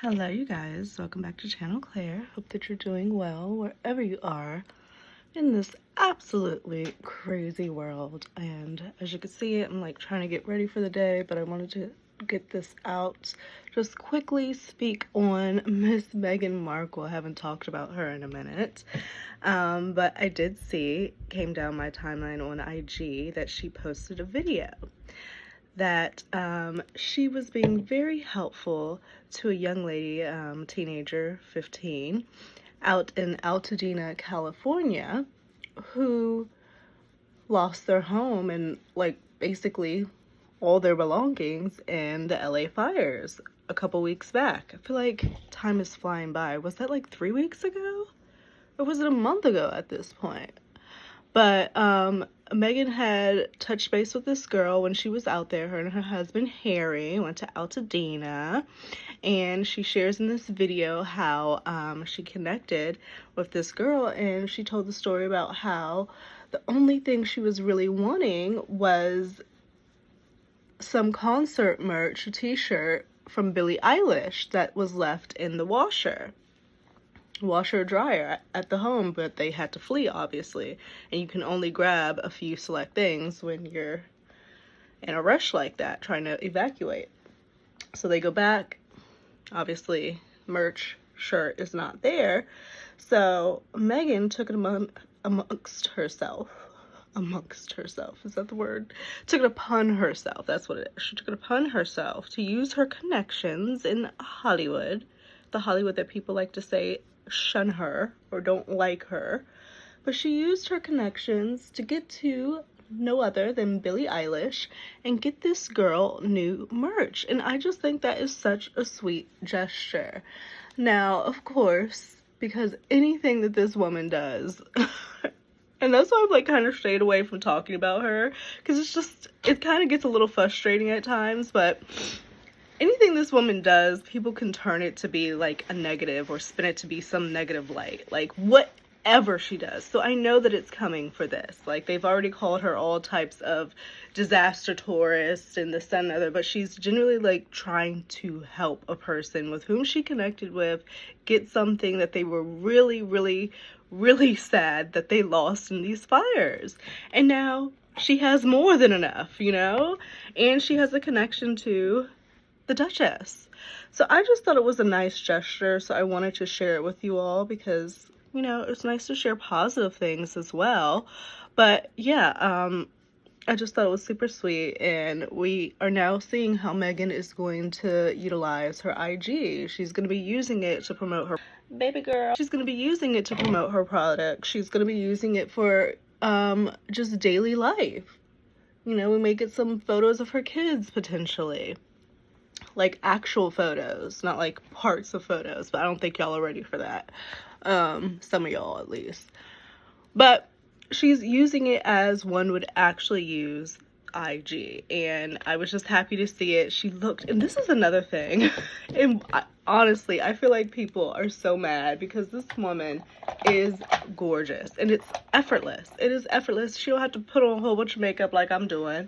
Hello, you guys. Welcome back to Channel Claire. Hope that you're doing well wherever you are in this absolutely crazy world. And as you can see, I'm like trying to get ready for the day, but I wanted to get this out. Just quickly speak on Miss Meghan Markle. I haven't talked about her in a minute. But I did see, came down my timeline on IG, that she posted a video that she was being very helpful to a young lady, teenager, 15, out in Altadena, California, who lost their home and like basically all their belongings in the LA fires a couple weeks back. I feel like time is flying by. Was that like 3 weeks ago? Or was it a month ago at this point? But Meghan had touched base with this girl when she was out there. Her and her husband Harry went to Altadena, and she shares in this video how she connected with this girl, and she told the story about how the only thing she was really wanting was some concert merch, a t-shirt from Billie Eilish that was left in the washer dryer at the home, but they had to flee, obviously, and you can only grab a few select things when you're in a rush like that trying to evacuate. So they go back, obviously merch shirt is not there, so Meghan took it amongst herself, is that the word? Took it upon herself, that's what it is. She took it upon herself to use her connections in Hollywood, the Hollywood that people like to say shun her or don't like her, but she used her connections to get to no other than Billie Eilish and get this girl new merch, and I just think that is such a sweet gesture. Now, of course, because anything that this woman does and that's why I've like kind of stayed away from talking about her, because it kind of gets a little frustrating at times, but anything this woman does, people can turn it to be like a negative or spin it to be some negative light, like whatever she does. So I know that it's coming for this. Like, they've already called her all types of disaster tourists and this, that, and the other, but she's genuinely like trying to help a person with whom she connected with get something that they were really, really, really sad that they lost in these fires. And now she has more than enough, and she has a connection to the Duchess. So I just thought it was a nice gesture, so I wanted to share it with you all because, it's nice to share positive things as well. But yeah, I just thought it was super sweet, and we are now seeing how Meghan is going to utilize her IG. She's going to be using it to promote her baby girl. She's going to be using it to promote her product. She's going to be using it for just daily life. We may get some photos of her kids potentially. Like actual photos, not like parts of photos, but I don't think y'all are ready for that. Some of y'all at least. But she's using it as one would actually use IG, and I was just happy to see it. She looked, and this is another thing, and honestly, I feel like people are so mad because this woman is gorgeous, and it's effortless. It is effortless. She don't have to put on a whole bunch of makeup like I'm doing.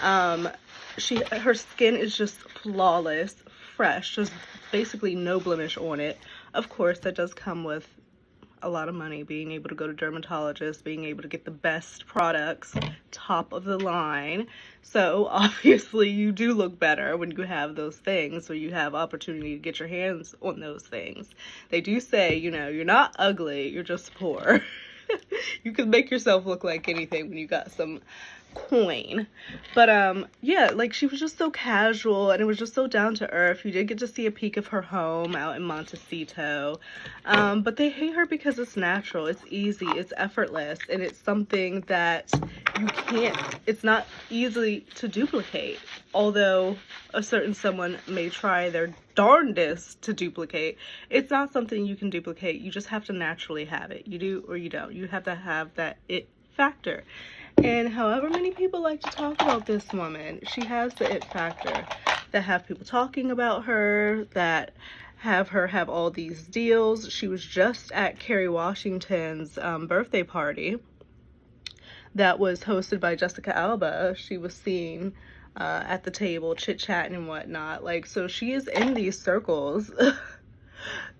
Her skin is just flawless, fresh, just basically no blemish on it. Of course, that does come with a lot of money, being able to go to dermatologists, being able to get the best products, top of the line. So obviously you do look better when you have those things, or you have opportunity to get your hands on those things. They do say, you're not ugly, you're just poor. You can make yourself look like anything when you got some coin. But yeah, like, she was just so casual, and it was just so down to earth. You did get to see a peek of her home out in Montecito, but they hate her because it's natural, it's easy, it's effortless, and it's something that it's not easy to duplicate. Although a certain someone may try their darndest to duplicate, it's not something you can duplicate. You just have to naturally have it. You do or you don't. You have to have that it factor. And however many people like to talk about this woman, she has the it factor that have people talking about her, that have her have all these deals. She was just at Kerry Washington's birthday party that was hosted by Jessica Alba. She was seen at the table chit-chatting and whatnot. Like, so she is in these circles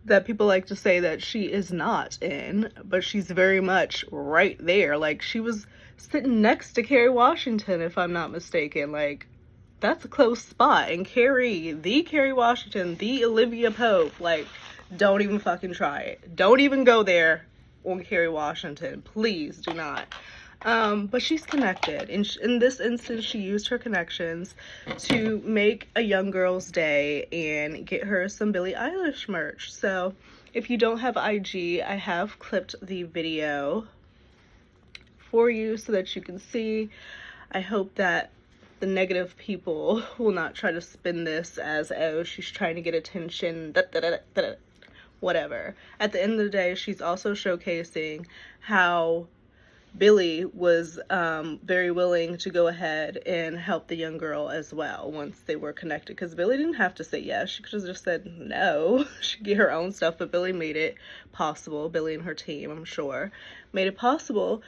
that people like to say that she is not in, but she's very much right there. Like, she was sitting next to Kerry Washington, if I'm not mistaken. Like, that's a close spot. And the Kerry Washington, the Olivia Pope, like, don't even fucking try it. Don't even go there on Kerry Washington. Please do not. But she's connected. In this instance, she used her connections to make a young girl's day and get her some Billie Eilish merch. So if you don't have IG, I have clipped the video for you so that you can see. I hope that the negative people will not try to spin this as, oh, she's trying to get attention, whatever. At the end of the day, she's also showcasing how Billie was very willing to go ahead and help the young girl as well once they were connected, because Billie didn't have to say yes. She could have just said no. She could get her own stuff, but Billie made it possible. Billie and her team, I'm sure, made it possible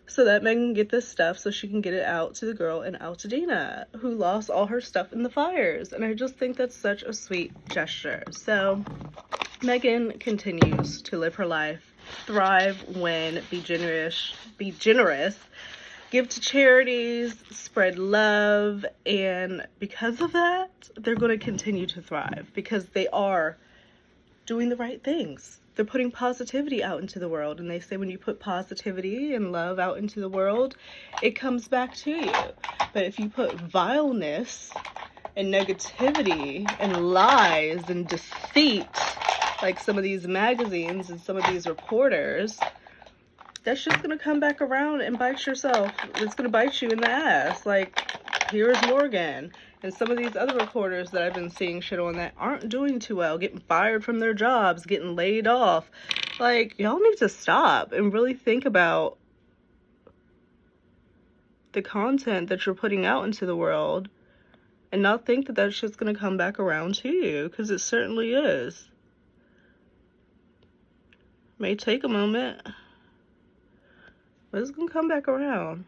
so that Meghan can get this stuff so she can get it out to the girl in Altadena who lost all her stuff in the fires. And I just think that's such a sweet gesture. So Meghan continues to live her life, thrive, win, be generous, give to charities, spread love, and because of that, they're going to continue to thrive because they are doing the right things. They're putting positivity out into the world, and they say when you put positivity and love out into the world, it comes back to you. But if you put vileness and negativity and lies and deceit, like some of these magazines and some of these reporters, that's just gonna come back around and bite yourself. It's gonna bite you in the ass. Like, here's Morgan and some of these other reporters that I've been seeing shit on that aren't doing too well, getting fired from their jobs, getting laid off. Like, y'all need to stop and really think about the content that you're putting out into the world and not think that that shit's gonna come back around to you, because it certainly is. May take a moment, but it's gonna come back around.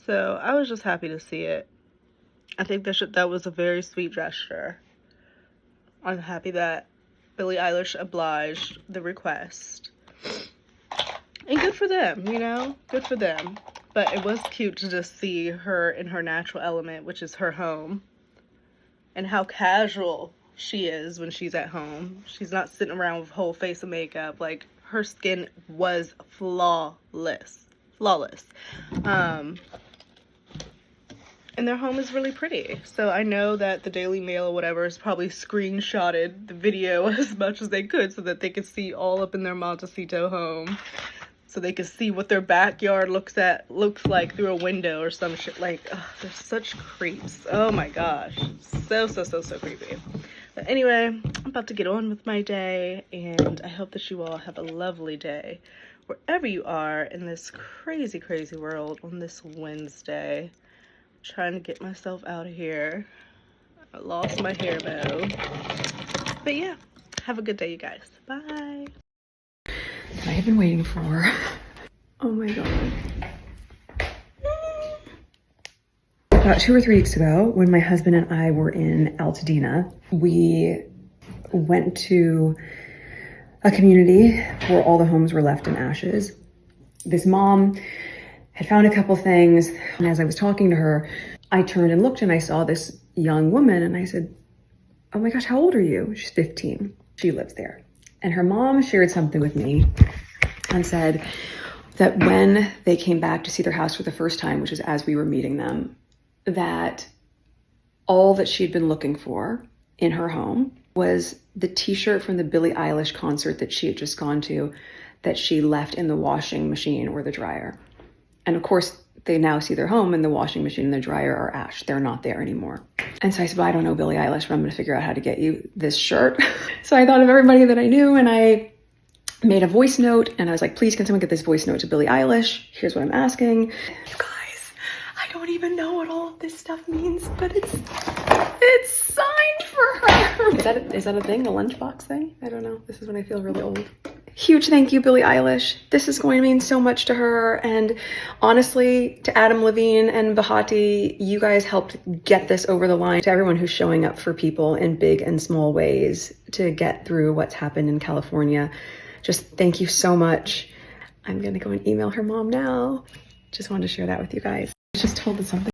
So I was just happy to see it. I think that was a very sweet gesture. I'm happy that Billie Eilish obliged the request. And good for them, you know? Good for them. But it was cute to just see her in her natural element, which is her home. And how casual she is when she's at home. She's not sitting around with a whole face of makeup. Like, her skin was flawless. And their home is really pretty. So I know that the Daily Mail or whatever has probably screenshotted the video as much as they could so that they could see all up in their Montecito home. So they could see what their backyard looks like through a window or some shit. Like, ugh, they're such creeps. Oh my gosh. So creepy. But anyway, I'm about to get on with my day, and I hope that you all have a lovely day wherever you are in this crazy, crazy world on this Wednesday. Trying to get myself out of here. I lost my hair bow. But yeah, have a good day, you guys. Bye. I have been waiting for. Oh my god. About 2 or 3 weeks ago, when my husband and I were in Altadena, we went to a community where all the homes were left in ashes. This mom had found a couple things, and as I was talking to her, I turned and looked and I saw this young woman, and I said, oh my gosh, how old are you? She's 15. She lives there. And her mom shared something with me and said that when they came back to see their house for the first time, which is as we were meeting them, that all that she'd been looking for in her home was the t-shirt from the Billie Eilish concert that she had just gone to, that she left in the washing machine or the dryer. And of course, they now see their home and the washing machine and the dryer are ash. They're not there anymore. And so I said, well, I don't know Billie Eilish, but I'm going to figure out how to get you this shirt. So I thought of everybody that I knew, and I made a voice note, and I was like, please, can someone get this voice note to Billie Eilish? Here's what I'm asking. You guys, I don't even know what all of this stuff means, but it's signed for her. Is that a thing, a lunchbox thing? I don't know. This is when I feel really old. Huge thank you, Billie Eilish. This is going to mean so much to her. And honestly, to Adam Levine and Bahati, you guys helped get this over the line. To everyone who's showing up for people in big and small ways to get through what's happened in California, just thank you so much. I'm gonna go and email her mom now. Just wanted to share that with you guys. I was just told that something